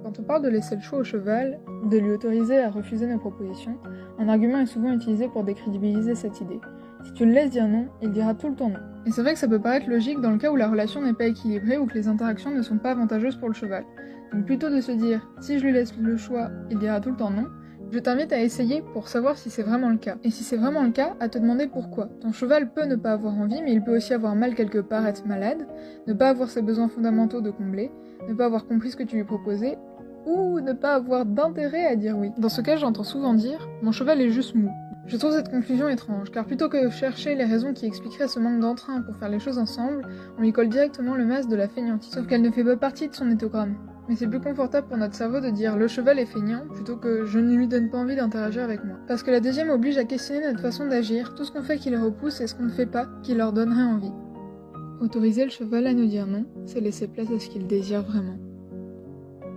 Quand on parle de laisser le choix au cheval, de lui autoriser à refuser nos propositions, un argument est souvent utilisé pour décrédibiliser cette idée. Si tu le laisses dire non, il dira tout le temps non. Et c'est vrai que ça peut paraître logique dans le cas où la relation n'est pas équilibrée ou que les interactions ne sont pas avantageuses pour le cheval. Donc plutôt de se dire, si je lui laisse le choix, il dira tout le temps non, je t'invite à essayer pour savoir si c'est vraiment le cas. Et si c'est vraiment le cas, à te demander pourquoi. Ton cheval peut ne pas avoir envie, mais il peut aussi avoir mal quelque part, être malade, ne pas avoir ses besoins fondamentaux de combler, ne pas avoir compris ce que tu lui proposais, ou ne pas avoir d'intérêt à dire oui. Dans ce cas, j'entends souvent dire « mon cheval est juste mou ». Je trouve cette conclusion étrange, car plutôt que chercher les raisons qui expliqueraient ce manque d'entrain pour faire les choses ensemble, on lui colle directement le masque de la feignantise, sauf qu'elle ne fait pas partie de son éthogramme. Mais c'est plus confortable pour notre cerveau de dire « le cheval est feignant » plutôt que « je ne lui donne pas envie d'interagir avec moi ». Parce que la deuxième oblige à questionner notre façon d'agir, tout ce qu'on fait qui les repousse et ce qu'on ne fait pas qui leur donnerait envie. Autoriser le cheval à nous dire non, c'est laisser place à ce qu'il désire vraiment.